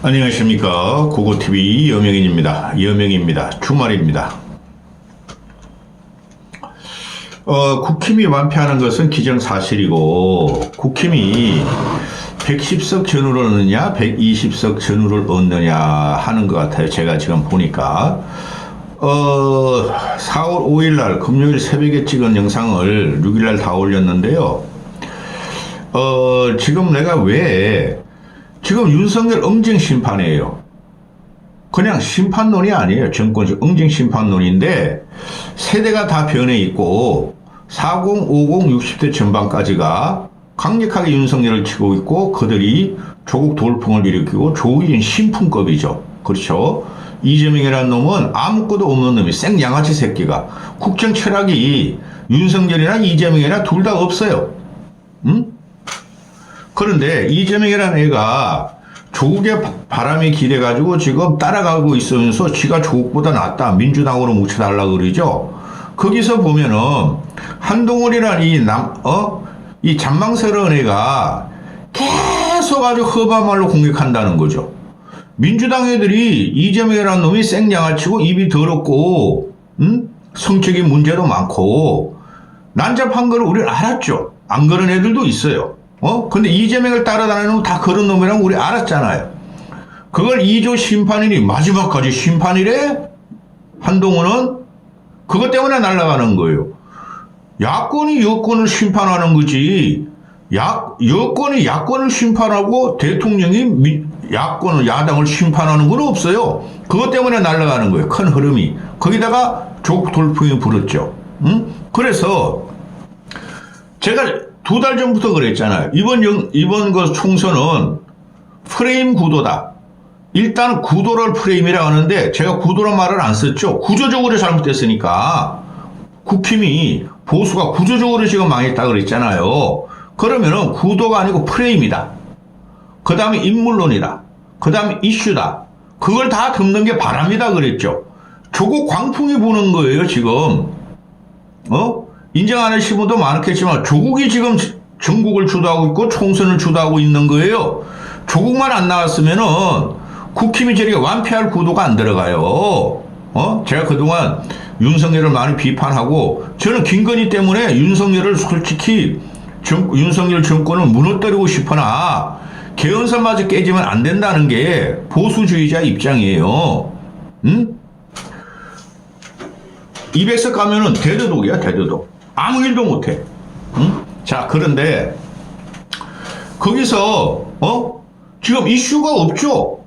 안녕하십니까. 고고TV 여명입니다. 주말입니다. 국힘이 완패하는 것은 기정사실이고, 국힘이 110석 전후를 얻느냐 120석 전후를 얻느냐 하는 것 같아요. 제가 지금 보니까 4월 5일날 금요일 새벽에 찍은 영상을 6일날 다 올렸는데요. 지금 내가 왜 지금 윤석열 응징 심판이에요. 그냥 심판론이 아니에요. 정권식 응징 심판론인데 세대가 다 변해 있고 40, 50, 60대 전반까지가 강력하게 윤석열을 치고 있고 그들이 조국 돌풍을 일으키고 조국인 신풍급이죠. 그렇죠. 이재명이라는 놈은 아무것도 없는 놈이 생양아치 새끼가 국정 철학이 윤석열이나 이재명이나 둘 다 없어요. 응? 그런데 이재명이라는 애가 조국의 바람이 기대가지고 지금 따라가고 있으면서 지가 조국보다 낫다. 민주당으로 뭉쳐달라고 그러죠. 거기서 보면은 한동훈이라는 이 잔망스러운 애가 계속 아주 험한 말로 공격한다는 거죠. 민주당 애들이 이재명이라는 놈이 생양아치고 입이 더럽고 성적인 문제도 많고 난잡한 걸 우리는 알았죠. 안 그런 애들도 있어요. 근데 이재명을 따라다니는 놈 다 그런 놈이라고 우리 알았잖아요. 그걸 2조 심판이니 마지막까지 심판이래? 한동훈은 그것 때문에 날아가는 거예요. 야권이 여권을 심판하는 거지. 여권이 야권을 심판하고 대통령이 야당을 심판하는 건 없어요. 그것 때문에 날아가는 거예요. 큰 흐름이. 거기다가 조국 돌풍이 불었죠. 그래서 제가 2달 전부터 그랬잖아요. 이번 그 총선은 프레임 구도다. 일단 구도를 프레임이라고 하는데 제가 구도란 말을 안 썼죠. 구조적으로 잘못됐으니까. 국힘이 보수가 구조적으로 지금 망했다 그랬잖아요. 그러면은 구도가 아니고 프레임이다. 그 다음에 인물론이다. 그 다음에 이슈다. 그걸 다 덮는 게 바람이다 그랬죠. 조국 광풍이 부는 거예요, 지금. 인정 안 하시는 분도 많겠지만 조국이 지금 전국을 주도하고 있고 총선을 주도하고 있는 거예요. 조국만 안 나왔으면은 국힘이 저렇게 완패할 구도가 안 들어가요. 제가 그동안 윤석열을 많이 비판하고 저는 김건희 때문에 윤석열을 솔직히 윤석열 정권을 무너뜨리고 싶으나 개헌선마저 깨지면 안 된다는 게 보수주의자 입장이에요. 200석 가면은 대도독이야, 대도독. 아무 일도 못해. 자, 그런데 거기서 지금 이슈가 없죠.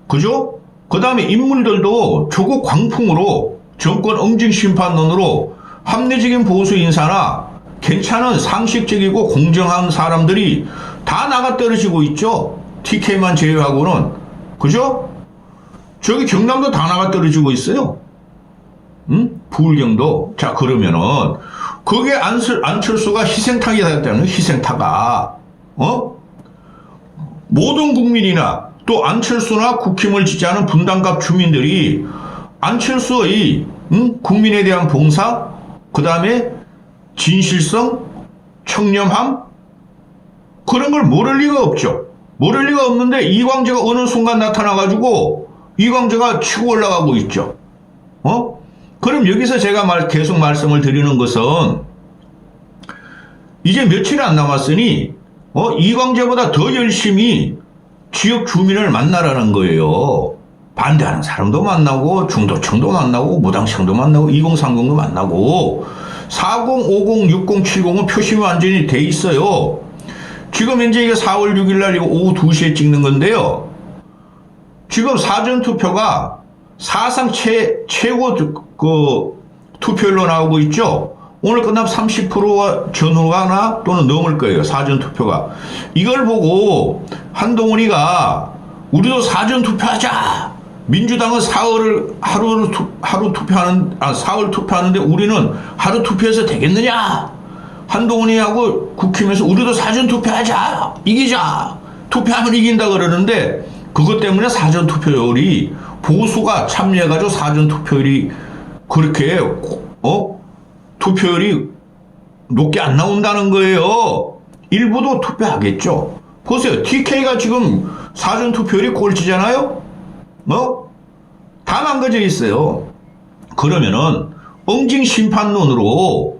그죠? 그 다음에 인물들도 조국 광풍으로 정권 응징 심판론으로 합리적인 보수 인사나 괜찮은 상식적이고 공정한 사람들이 다 나가 떨어지고 있죠. TK만 제외하고는. 그죠? 저기 경남도 다 나가 떨어지고 있어요. 부울경도. 자, 그러면은 그게 안철수가 희생타기 됐다는 희생타가 모든 국민이나 또 안철수나 국힘을 지지하는 분당갑 주민들이 안철수의 국민에 대한 봉사, 그 다음에 진실성, 청렴함 그런 걸 모를 리가 없죠. 모를 리가 없는데 이광재가 어느 순간 나타나가지고 이광재가 치고 올라가고 있죠. 그럼 여기서 제가 계속 말씀을 드리는 것은 이제 며칠 안 남았으니 이광재보다 더 열심히 지역 주민을 만나라는 거예요. 반대하는 사람도 만나고 중도층도 만나고 무당층도 만나고 2030도 만나고 40, 50, 60, 70은 표심이 완전히 돼 있어요. 지금 현재 이게 4월 6일 날 이거 오후 2시에 찍는 건데요. 지금 사전투표가 사상 최고 투표율로 나오고 있죠. 오늘 끝나면 30%가 전후가나 또는 넘을 거예요. 사전투표가. 이걸 보고 한동훈이가 우리도 사전투표하자. 민주당은 사흘 투표하는데 우리는 하루 투표해서 되겠느냐. 한동훈이하고 국힘에서 우리도 사전투표하자. 이기자. 투표하면 이긴다 그러는데 그것 때문에 사전투표율이 보수가 참여해가지고 사전투표율이 그렇게 투표율이 높게 안 나온다는 거예요. 일부도 투표하겠죠. 보세요. TK가 지금 사전투표율이 꼴찌잖아요? 다 망가져 있어요. 그러면은, 응징심판론으로,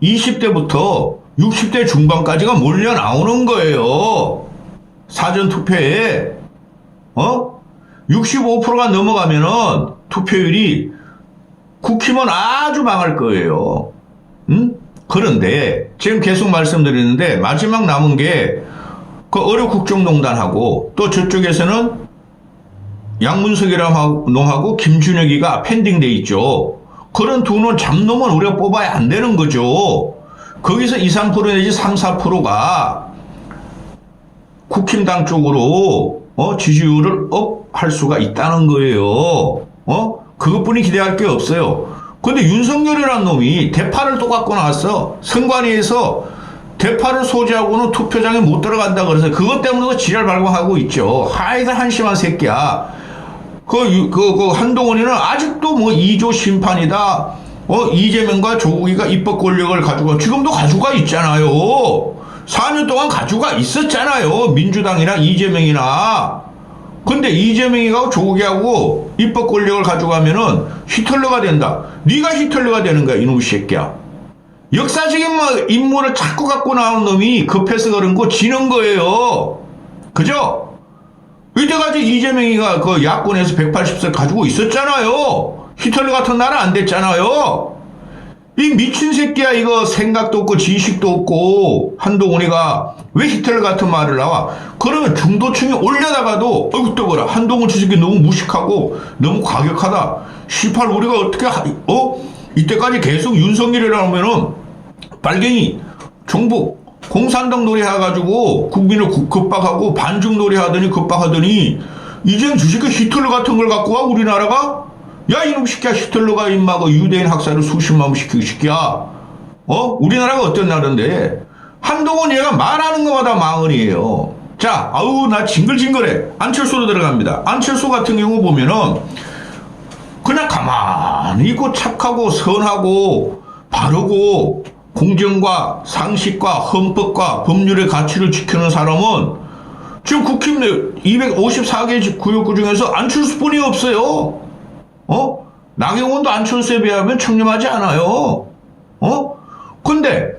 20대부터 60대 중반까지가 몰려 나오는 거예요. 사전투표에, 65%가 넘어가면은 투표율이 국힘은 아주 망할 거예요. 그런데 지금 계속 말씀드리는데 마지막 남은 게 그 어려국정농단하고 또 저쪽에서는 양문석이랑 놈하고 김준혁이가 펜딩돼 있죠. 그런 두 놈 잡놈은 우리가 뽑아야 안 되는 거죠. 거기서 2, 3% 내지 3, 4%가 국힘당 쪽으로 지지율을 업할 수가 있다는 거예요. 그것뿐이 기대할 게 없어요. 근데 윤석열이라는 놈이 대파를 또 갖고 나왔어. 선관위에서 대파를 소지하고는 투표장에 못 들어간다 그래서 그것 때문에도 지랄 발광하고 있죠. 하여간 한심한 새끼야. 그 한동훈이는 아직도 뭐 2조 심판이다. 이재명과 조국이가 입법 권력을 가지고 지금도 가지고 있잖아요. 4년 동안 가지고 있었잖아요. 민주당이나 이재명이나. 근데 이재명이하고 조국이하고 입법 권력을 가져가면은 히틀러가 된다. 네가 히틀러가 되는 거야, 이놈 새끼야. 역사적인 뭐 인물을 자꾸 갖고 나오는 놈이 급해서 그런 거 지는 거예요. 그죠? 이때까지 이재명이가 그 야권에서 180석 가지고 있었잖아요. 히틀러 같은 나라 안 됐잖아요. 이 미친 새끼야. 이거 생각도 없고 지식도 없고 한동훈이가 왜 히틀러 같은 말을 나와. 그러면 중도층이 올려다가도 어이구 떠거라. 한동훈 저 새끼 너무 무식하고 너무 과격하다. 18 우리가 어떻게 이때까지 계속 윤석열이라면은 빨갱이 정부 공산당 놀이 해가지고 국민을 급박하고 반중 놀이 하더니 급박하더니 이젠 주식의 히틀러 같은 걸 갖고 와 우리나라가. 야 이놈 새끼야. 히틀러가 임마 그 유대인 학살을 수십만 번 시키고 새끼야. 우리나라가 어떤 나라인데. 한동훈 얘가 말하는 것마다 망언이에요. 자, 아우 나 징글징글해. 안철수로 들어갑니다. 안철수 같은 경우 보면은 그냥 가만히 있고 착하고 선하고 바르고 공정과 상식과 헌법과 법률의 가치를 지키는 사람은 지금 국힘 내 254개 구역구 중에서 안철수뿐이 없어요. 나경원도 안철수에 비하면 청렴하지 않아요. 근데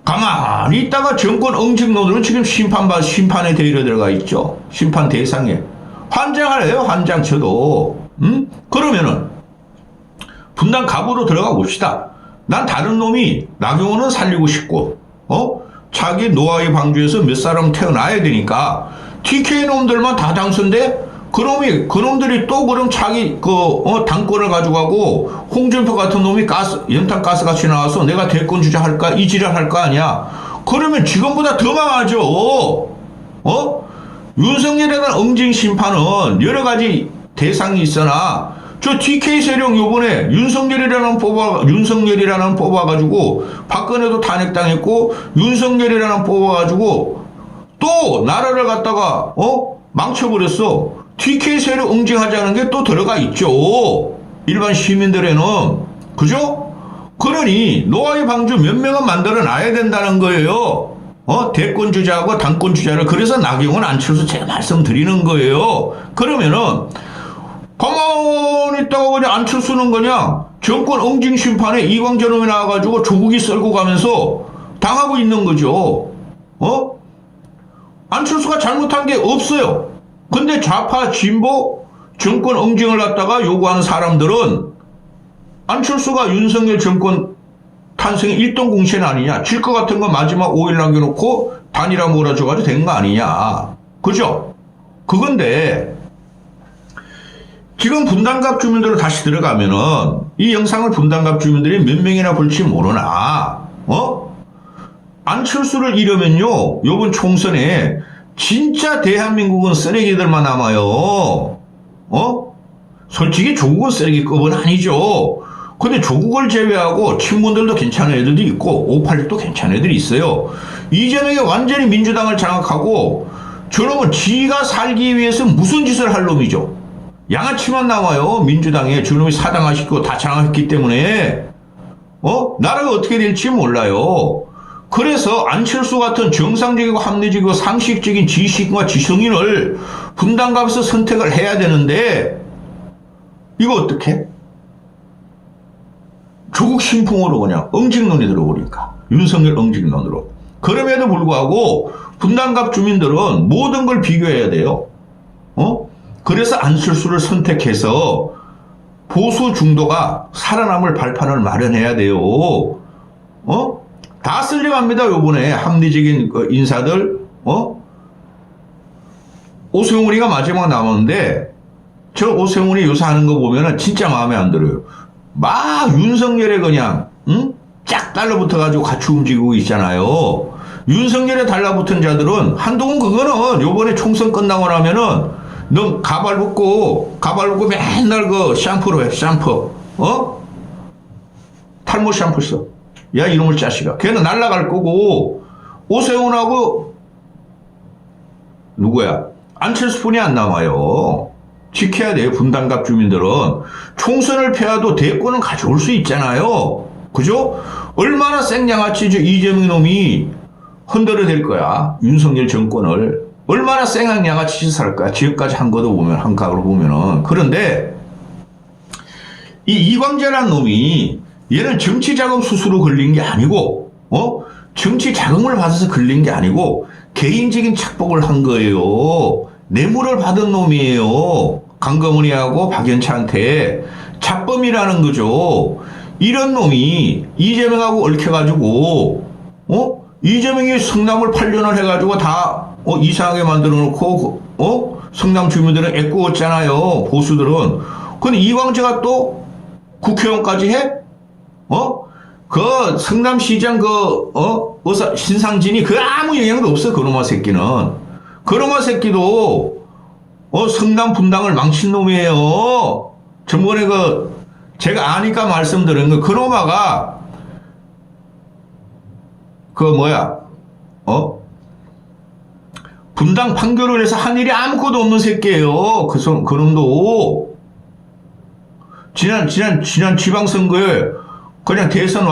가만히 있다가 정권 응징론으로 지금 심판에 대의로 들어가 있죠. 심판 대상에. 환장하래요. 환장 쳐도. 그러면은 분당 갑으로 들어가 봅시다. 난 다른 놈이 나경원은 살리고 싶고 자기 노아의 방주에서 몇 사람 태어나야 되니까 TK 놈들만 다 당선돼? 그놈들이 또 그럼 자기 당권을 가져가고 홍준표 같은 놈이 연탄 가스같이 나와서 내가 대권 주자 할까? 이 지랄 할까 아니야? 그러면 지금보다 더 망하죠. 윤석열이라는 응징 심판은 여러 가지 대상이 있으나 저 TK 세력 요번에 윤석열이라는 뽑아가지고 박근혜도 탄핵당했고 윤석열이라는 뽑아가지고 또 나라를 갖다가 망쳐버렸어. TK 세력 응징하자는 게 또 들어가 있죠. 일반 시민들에는. 그죠? 그러니 노아의 방주 몇 명은 만들어 놔야 된다는 거예요. 대권 주자하고 당권 주자를. 그래서 나경원 안철수 제가 말씀드리는 거예요. 그러면은 가만히 있다가 그냥 안철수는 그냥 정권 응징 심판에 이광재 놈이 나와가지고 조국이 썰고 가면서 당하고 있는 거죠. 안철수가 잘못한 게 없어요. 근데 좌파 진보 정권 응징을 갖다가 요구하는 사람들은 안철수가 윤석열 정권 탄생의 일동 공신 아니냐. 질 것 같은 거 마지막 5일 남겨놓고 단일화 몰아줘가지고 된 거 아니냐. 그죠? 그건데 지금 분당갑 주민들로 다시 들어가면은 이 영상을 분당갑 주민들이 몇 명이나 볼지 모르나 안철수를 잃으면요 요번 총선에 진짜 대한민국은 쓰레기들만 남아요. 솔직히 조국은 쓰레기급은 아니죠. 근데 조국을 제외하고 친문들도 괜찮은 애들도 있고 586도 괜찮은 애들이 있어요. 이재명이 완전히 민주당을 장악하고 저놈은 지가 살기 위해서 무슨 짓을 할 놈이죠. 양아치만 나와요. 민주당에 저놈이 사당하시고 다 장악했기 때문에 나라가 어떻게 될지 몰라요. 그래서 안철수 같은 정상적이고 합리적이고 상식적인 지식과 지성인을 분당갑에서 선택을 해야 되는데 이거 어떻게? 조국 신풍으로 그냥 응징론이 들어오니까 윤석열 응징론으로. 그럼에도 불구하고 분당갑 주민들은 모든 걸 비교해야 돼요. 그래서 안철수를 선택해서 보수 중도가 살아남을 발판을 마련해야 돼요. 다 쓸려갑니다. 요번에 합리적인 인사들. 오세훈이가 마지막 남았는데 저 오세훈이 요새 하는 거 보면은 진짜 마음에 안 들어요. 막 윤석열에 그냥 쫙 달라붙어가지고 같이 움직이고 있잖아요. 윤석열에 달라붙은 자들은 한동훈 그거는 요번에 총선 끝나고 나면은 너 가발 벗고 맨날 그 샴푸로 해. 샴푸. 탈모 샴푸 써. 야 이놈의 자식아. 걔는 날아갈 거고 오세훈하고 누구야? 안철수 뿐이 안 남아요. 지켜야 돼요. 분당갑 주민들은. 총선을 패해도 대권은 가져올 수 있잖아요. 그죠? 얼마나 생양아치 이재명 놈이 흔들어댈 거야. 윤석열 정권을. 얼마나 생양아치 짓을 할 거야. 지금까지 한 거도 보면, 한각으로 보면은. 그런데 이 이광재라는 놈이 얘는 정치 자금 수수로 걸린 게 아니고, 정치 자금을 받아서 걸린 게 아니고, 개인적인 착복을 한 거예요. 뇌물을 받은 놈이에요. 강금훈이하고 박연차한테 잡범이라는 거죠. 이런 놈이 이재명하고 얽혀가지고, 이재명이 성남을 8년을 해가지고 다, 이상하게 만들어 놓고, 성남 주민들은 애꾸었잖아요. 보수들은. 근데 이광재가 또 국회의원까지 해? 그 성남시장 의사 신상진이 그 아무 영향도 없어. 그놈아 새끼는. 그놈아 새끼도 성남 분당을 망친 놈이에요. 전번에 제가 아니까 말씀드린 거 그놈아가 분당 판교를 해서 한 일이 아무것도 없는 새끼예요. 그놈도 지난 지방선거에 그냥 대선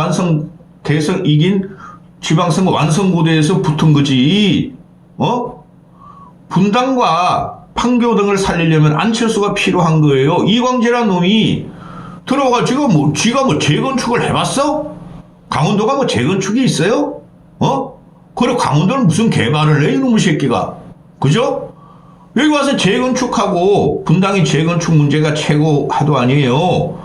이긴 지방선거 완성고대에서 붙은 거지. 분당과 판교 등을 살리려면 안철수가 필요한 거예요. 이광재라는 놈이 들어가지고 지가 재건축을 해봤어? 강원도가 재건축이 있어요? 그리고 강원도는 무슨 개발을 해, 이놈의 새끼가. 그죠? 여기 와서 재건축하고, 분당이 재건축 문제가 최고 하도 아니에요.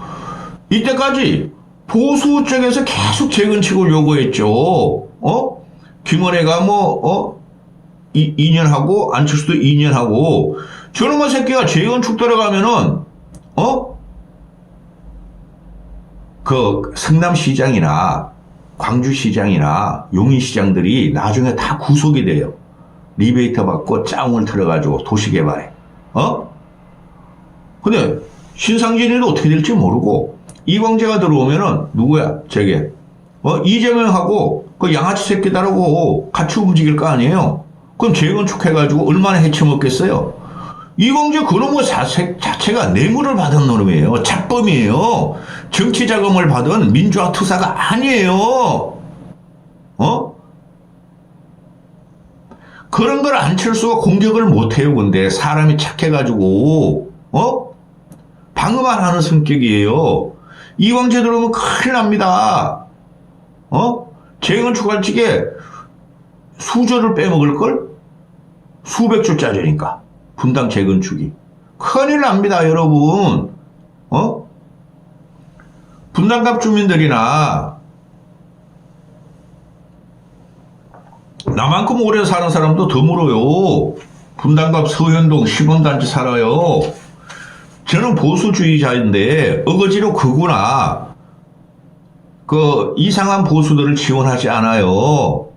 이때까지 보수 쪽에서 계속 재건축을 요구했죠. 김원혜가 2년 하고, 안철수도 2년 하고, 저놈의 새끼가 재건축 들어가면은, 성남시장이나, 광주시장이나, 용인시장들이 나중에 다 구속이 돼요. 리베이터 받고 짜웅을 틀어가지고 도시개발에. 근데, 신상진이도 어떻게 될지 모르고, 이광재가 들어오면은, 누구야, 저게. 이재명하고, 그 양아치 새끼들하고 같이 움직일 거 아니에요? 그럼 재건축해가지고 얼마나 해쳐먹겠어요? 이광재 그놈의 자체가 뇌물을 받은 놈이에요. 잡범이에요. 정치 자금을 받은 민주화 투사가 아니에요. 그런 걸 안철수가 공격을 못해요. 근데 사람이 착해가지고 방어만 하는 성격이에요. 이광재 들어오면 큰일 납니다. 재건축할 적에 수조를 빼먹을걸? 수백 조짜리니까. 분당 재건축이. 큰일 납니다, 여러분. 분당갑 주민들이나 나만큼 오래 사는 사람도 드물어요. 분당갑 서현동 시범단지 살아요. 저는 보수주의자인데 어거지로 그구나. 이상한 보수들을 지원하지 않아요.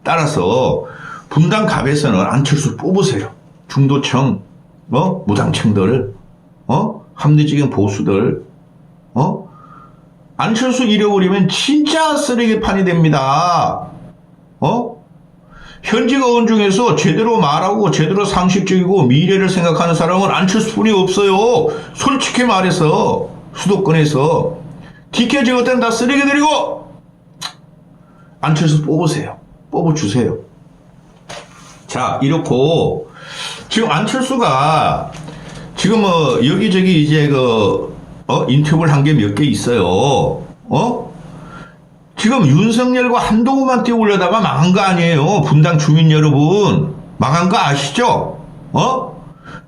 따라서 분당갑에서는 안철수 뽑으세요. 중도층, 무당층들, 합리적인 보수들, 안철수 잃어버리면 진짜 쓰레기판이 됩니다. 현직 의원 중에서 제대로 말하고 제대로 상식적이고 미래를 생각하는 사람은 안철수뿐이 없어요. 솔직히 말해서 수도권에서 DK 저것 때는 다 쓰레기들이고 안철수 뽑으세요. 뽑아주세요. 자, 이렇고, 지금 안철수가, 지금 여기저기 이제 인터뷰를 한 게 몇 개 있어요. 지금 윤석열과 한동훈만 띄우려다가 망한 거 아니에요. 분당 주민 여러분. 망한 거 아시죠?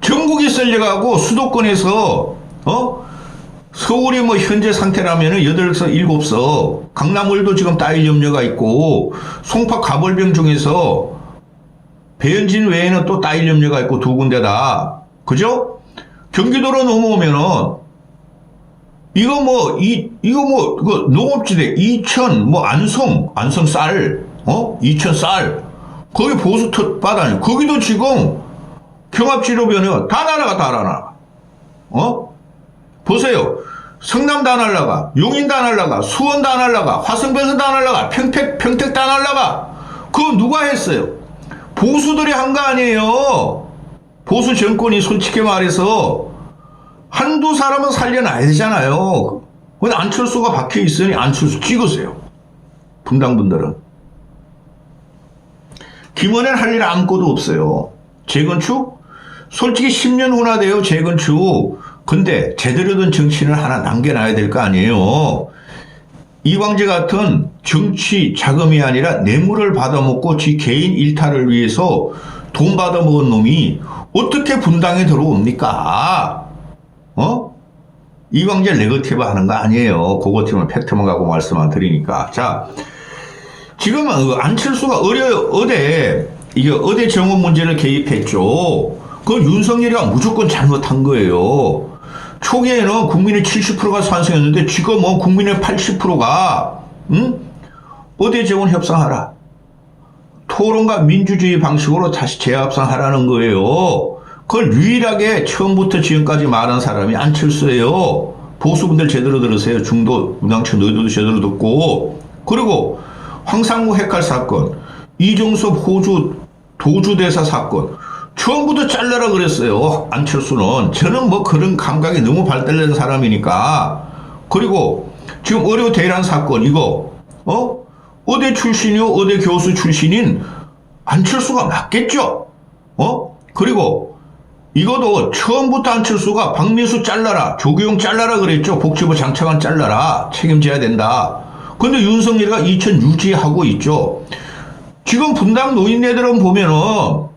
전국이 썰려가고 수도권에서, 서울이 뭐 현재 상태라면은 8서, 7서, 강남을도 지금 따일 염려가 있고, 송파 가벌병 중에서 배현진 외에는 또 따일 염려가 있고 2군데다. 그죠? 경기도로 넘어오면은, 그 농업지대, 이천, 안성 쌀, 이천 쌀, 거기 보수 텄바다니, 거기도 지금 경합지로변에 다 날아가. 보세요. 성남 다 날라가, 용인 다 날라가, 수원 다 날라가, 화성변선 다 날라가, 평택 다 날라가. 그거 누가 했어요? 보수들이 한 거 아니에요. 보수 정권이 솔직히 말해서 한두 사람은 살려놔야 되잖아요. 근데 안철수가 박혀 있으니 안철수 찍으세요. 분당분들은. 김원혜는 할 일 아무것도 없어요. 재건축? 솔직히 10년 후나 돼요, 재건축. 근데 제대로 된 정치인을 하나 남겨놔야 될 거 아니에요. 이광재 같은 정치 자금이 아니라 뇌물을 받아먹고 지 개인 일탈을 위해서 돈 받아먹은 놈이 어떻게 분당에 들어옵니까? 이광재 네거티브 하는 거 아니에요. 그거 팀은 팩트만 갖고 말씀만 드리니까. 자, 지금 안철수가 어대 정원 문제를 개입했죠. 그 윤석열이가 무조건 잘못한 거예요. 초기에는 국민의 70%가 찬성했는데 지금은 국민의 80%가 어대 정원 협상하라. 토론과 민주주의 방식으로 다시 재합상하라는 거예요. 그걸 유일하게 처음부터 지금까지 말한 사람이 안철수예요. 보수분들 제대로 들으세요. 중도, 무당층 너희들도 제대로 듣고. 그리고 황상무 핵칼 사건, 이종섭 호주 도주대사 사건, 처음부터 잘라라 그랬어요. 안철수는. 저는 뭐 그런 감각이 너무 발달된 사람이니까. 그리고 지금 의료 대란 사건 이거 의대 출신이요, 의대 교수 출신인 안철수가 맞겠죠. 그리고 이것도 처음부터 안철수가 박민수 잘라라, 조규용 잘라라 그랬죠. 복지부 장차관 잘라라, 책임져야 된다. 근데 윤석열이가 2000 유지하고 있죠. 지금 분당 노인네들은 보면은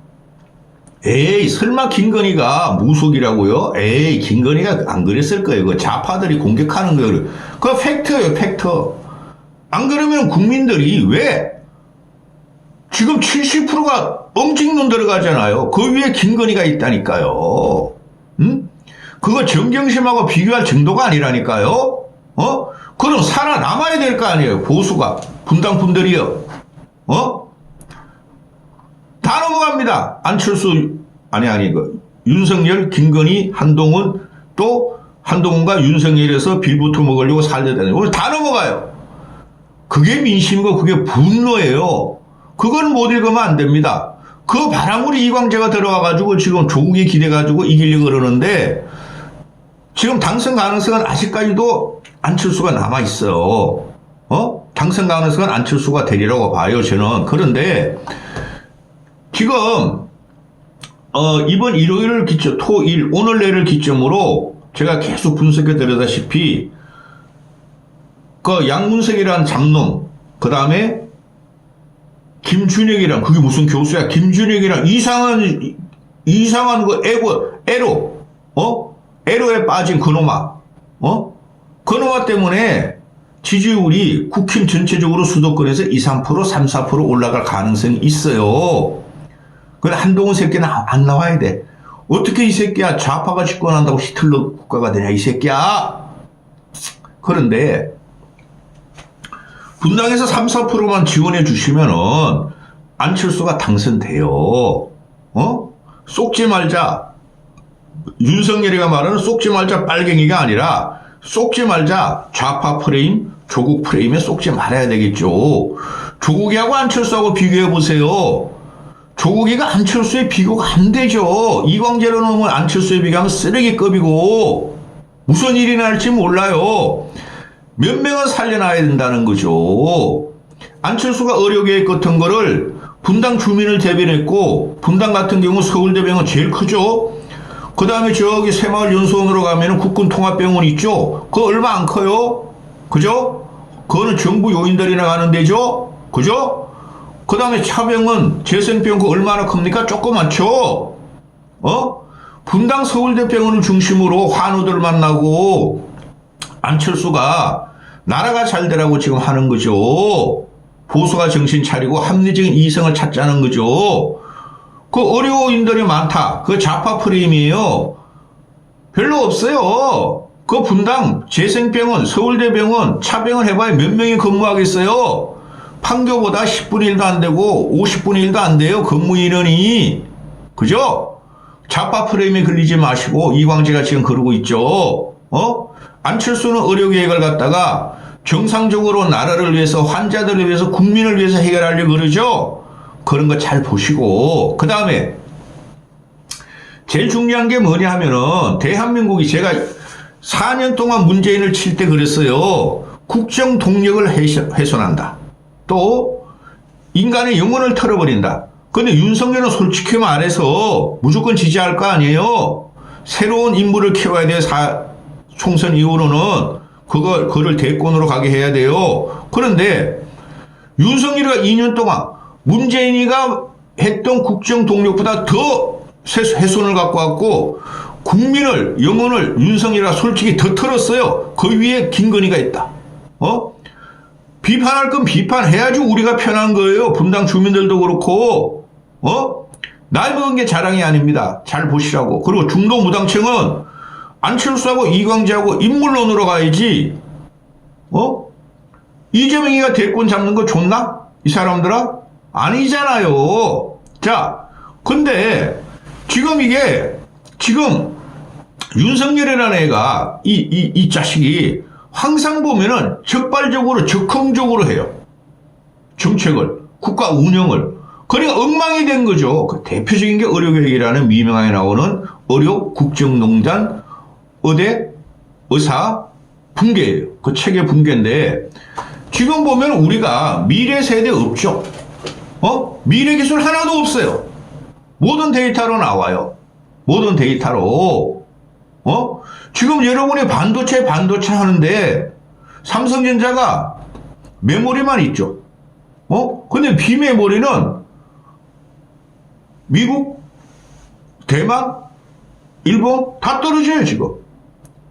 에이, 설마 김건희가 무속이라고요? 에이, 김건희가 안 그랬을 거예요. 그 좌파들이 공격하는 거예요. 그거 팩트예요, 팩트. 안 그러면 국민들이 왜? 지금 70%가 엉직눈 들어가잖아요. 그 위에 김건희가 있다니까요. 그거 정경심하고 비교할 정도가 아니라니까요. 그럼 살아남아야 될 거 아니에요. 보수가. 분당 분들이요. 다 넘어갑니다. 안철수, 윤석열, 김건희, 한동훈, 또 한동훈과 윤석열에서 빌부터 먹으려고 살려다니는 오늘 다 넘어가요. 그게 민심이고 그게 분노예요. 그건 못 읽으면 안 됩니다. 그 바람으로 이광재가 들어와가지고 지금 조국이 기대가지고 이기려고 그러는데 지금 당선 가능성은 아직까지도 안철수가 남아있어요. 당선 가능성은 안철수가 되리라고 봐요, 저는. 그런데 지금 이번 일요일을 토일 오늘 내일을 기점으로 제가 계속 분석해 드렸다시피 그 양문석이라는 잡놈, 그 다음에 김준혁이랑 그게 무슨 교수야? 김준혁이랑 이상한 그 에로에 빠진 그놈아, 그놈아 때문에 지지율이 국힘 전체적으로 수도권에서 2, 3%, 3, 4% 올라갈 가능성이 있어요. 근데 한동훈 새끼는 안 나와야 돼. 어떻게 이 새끼야 좌파가 집권한다고 히틀러 국가가 되냐 이 새끼야. 그런데 분당에서 3, 4%만 지원해 주시면은 안철수가 당선돼요. 쏙지 말자. 윤석열이가 말하는 쏙지 말자 빨갱이가 아니라 쏙지 말자 좌파 프레임, 조국 프레임에 쏙지 말아야 되겠죠. 조국이하고 안철수하고 비교해 보세요. 조국이가 안철수에 비교가 안 되죠. 이광재로 놓으면 안철수에 비교하면 쓰레기급이고 무슨 일이 날지 몰라요. 몇 명은 살려놔야 된다는 거죠. 안철수가 의료계획 같은 거를 분당 주민을 대변했고, 분당 같은 경우 서울대병원 제일 크죠? 그 다음에 저기 새마을 연수원으로 가면은 국군 통합병원 있죠? 그거 얼마 안 커요? 그죠? 그거는 정부 요인들이나 가는 데죠? 그죠? 그 다음에 차병원, 재생병원 그거 얼마나 큽니까? 조그맣죠? 분당 서울대병원을 중심으로 환우들 만나고 안철수가 나라가 잘 되라고 지금 하는 거죠. 보수가 정신 차리고 합리적인 이성을 찾자는 거죠. 그 의료인들이 많다. 그 좌파 프레임이에요. 별로 없어요. 그 분당 재생병원, 서울대병원, 차병원 해봐야 몇 명이 근무하겠어요. 판교보다 10분의 1도 안 되고 50분의 1도 안 돼요. 근무 인원이. 그죠? 좌파 프레임에 걸리지 마시고 이광재가 지금 그러고 있죠. 안철수는 의료계획을 갖다가 정상적으로 나라를 위해서, 환자들을 위해서, 국민을 위해서 해결하려고 그러죠. 그런 거 잘 보시고, 그 다음에 제일 중요한 게 뭐냐 하면은 대한민국이, 제가 4년 동안 문재인을 칠 때 그랬어요. 국정 동력을 훼손한다. 또 인간의 영혼을 털어버린다. 근데 윤석열은 솔직히 말해서 무조건 지지할 거 아니에요. 새로운 인물을 키워야 돼. 총선 이후로는 그거를 대권으로 가게 해야 돼요. 그런데 윤석열이가 2년 동안 문재인이가 했던 국정 동력보다 더 훼손을 갖고 왔고, 국민을, 영혼을 윤석열이가 솔직히 더 털었어요. 그 위에 김건희가 있다. 비판할 건 비판해야지 우리가 편한 거예요. 분당 주민들도 그렇고, 나이 먹은 게 자랑이 아닙니다. 잘 보시라고. 그리고 중도 무당층은 안철수하고 이광재하고 인물론으로 가야지. 이재명이가 대권 잡는 거 좋나? 이 사람들아? 아니잖아요. 자, 근데 지금 윤석열이라는 애가 이 자식이 항상 보면은 적발적으로 적극적으로 해요. 정책을, 국가 운영을. 그러니까 엉망이 된 거죠. 그 대표적인 게 의료계획이라는 미명하게 나오는 의료국정농단 의대 의사 붕괴예요. 그 체계 붕괴인데, 지금 보면 우리가 미래 세대 없죠. 미래 기술 하나도 없어요. 모든 데이터로 나와요. 모든 데이터로. 지금 여러분이 반도체 하는데 삼성전자가 메모리만 있죠. 근데 비메모리는 미국, 대만, 일본 다 떨어져요, 지금.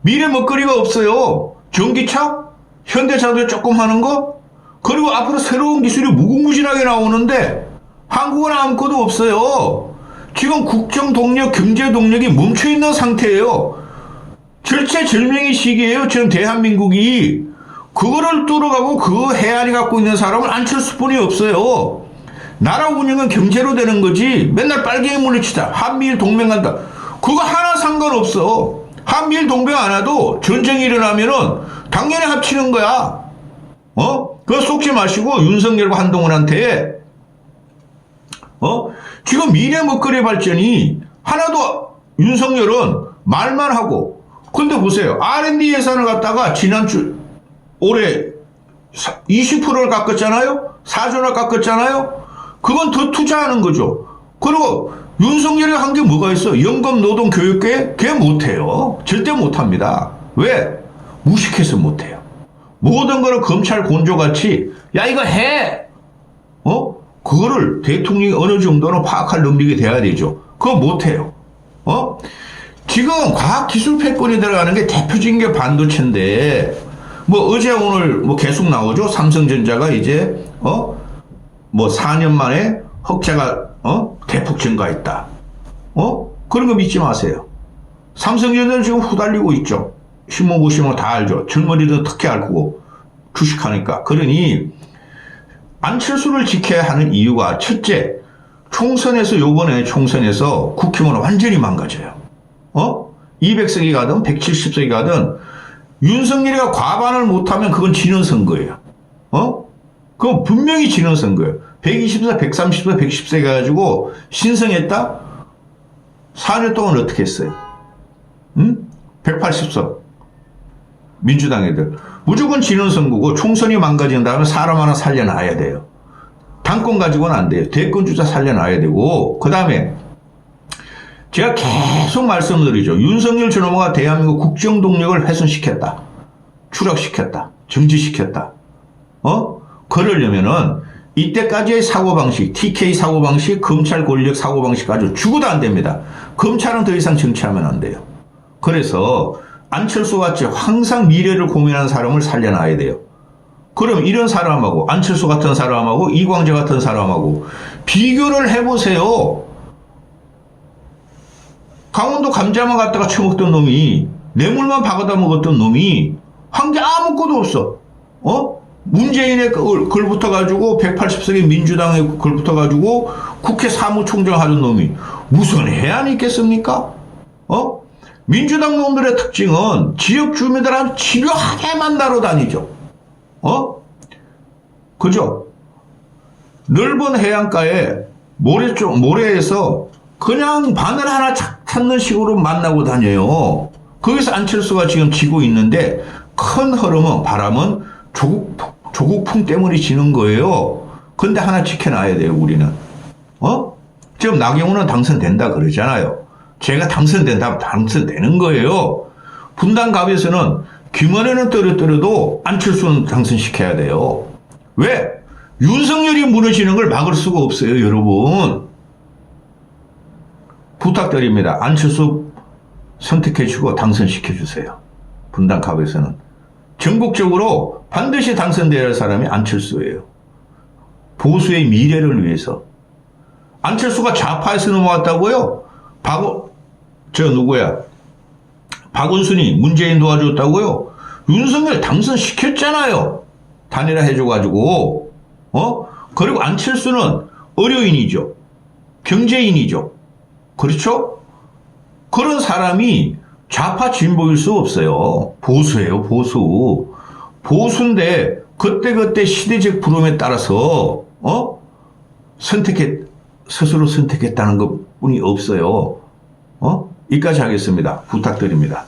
미래 먹거리가 없어요. 전기차, 현대차도 조금 하는 거, 그리고 앞으로 새로운 기술이 무궁무진하게 나오는데 한국은 아무것도 없어요. 지금 국정 동력, 경제 동력이 멈춰있는 상태예요. 절체절명의 시기예요. 지금 대한민국이. 그거를 뚫어가고 그 해안이 갖고 있는 사람은 안철수뿐이 없어요. 나라 운영은 경제로 되는 거지. 맨날 빨갱이 물리치자. 한미일 동맹 간다. 그거 하나 상관없어. 한미일 동맹 안 해도 전쟁이 일어나면은 당연히 합치는 거야. 그거 속지 마시고 윤석열과 한동훈한테 지금 미래 먹거리 발전이 하나도, 윤석열은 말만 하고. 근데 보세요. R&D 예산을 갖다가 올해 20%를 깎았잖아요. 4조나 깎았잖아요. 그건 더 투자하는 거죠. 그리고 윤석열이 한 게 뭐가 있어? 연금, 노동, 교육계? 걔 못해요. 절대 못합니다. 왜? 무식해서 못해요. 모든 거를 검찰 곤조같이 야 이거 해. 그거를 대통령이 어느 정도는 파악할 능력이 돼야 되죠. 그거 못해요. 지금 과학기술 패권이 들어가는 게 대표적인 게 반도체인데, 뭐 어제 오늘 뭐 계속 나오죠. 삼성전자가 이제 뭐 4년 만에 흑자가 대폭 증가했다. 그런 거 믿지 마세요. 삼성전자는 지금 후달리고 있죠. 신문 보시면 다 알죠. 젊은이들은 특히 알고 주식하니까. 그러니 안철수를 지켜야 하는 이유가, 첫째, 요번에 총선에서 국힘은 완전히 망가져요. 200석이 가든 170석이 가든 윤석열이가 과반을 못하면 그건 지는 선거예요. 그건 분명히 지는 선거예요. 120석, 130석, 110석 해가지고 신성했다? 4년 동안 어떻게 했어요? 180석. 민주당 애들. 무조건 지는 선거고 총선이 망가진 다음에 사람 하나 살려놔야 돼요. 당권 가지고는 안 돼요. 대권 주자 살려놔야 되고, 그 다음에 제가 계속 말씀드리죠. 윤석열 저놈아가 대한민국 국정 동력을 훼손시켰다. 추락시켰다. 정지시켰다. 그러려면은 이때까지의 사고방식, TK 사고방식, 검찰 권력 사고방식 가지고 죽어도 안 됩니다. 검찰은 더 이상 정치하면 안 돼요. 그래서 안철수 같이 항상 미래를 고민하는 사람을 살려놔야 돼요. 그럼 이런 사람하고 안철수 같은 사람하고 이광재 같은 사람하고 비교를 해보세요. 강원도 감자만 갖다가 처먹던 놈이 뇌물만 박아다 먹었던 놈이 한 게 아무것도 없어. 문재인의 걸 붙어가지고 180석의 민주당에 걸 붙어가지고 국회 사무총장 하는 놈이 무슨 해안이 있겠습니까? 민주당 놈들의 특징은 지역 주민들한테 집요하게만 날아다니죠. 그죠? 넓은 해안가에 모래에서 그냥 바늘 하나 찾는 식으로 만나고 다녀요. 거기서 안철수가 지금 지고 있는데 큰 흐름은 바람은 조국풍 때문에 지는 거예요. 근데 하나 지켜놔야 돼요, 우리는. 지금 나경원은 당선된다 그러잖아요. 제가 당선된다면 당선되는 거예요. 분당갑에서는 김은혜는 떨어뜨려도 안철수는 당선시켜야 돼요. 왜? 윤석열이 무너지는 걸 막을 수가 없어요, 여러분. 부탁드립니다. 안철수 선택해주고 당선시켜주세요. 분당갑에서는. 전국적으로 반드시 당선되어야 할 사람이 안철수예요. 보수의 미래를 위해서. 안철수가 좌파에서 넘어왔다고요? 박원순이 문재인 도와줬다고요? 윤석열 당선시켰잖아요. 단일화 해줘가지고. 그리고 안철수는 의료인이죠. 경제인이죠. 그렇죠? 그런 사람이 좌파 진보일 수 없어요. 보수예요, 보수. 보수인데 그때그때 시대적 부름에 따라서 스스로 선택했다는 것뿐이 없어요. 여기까지 하겠습니다. 부탁드립니다.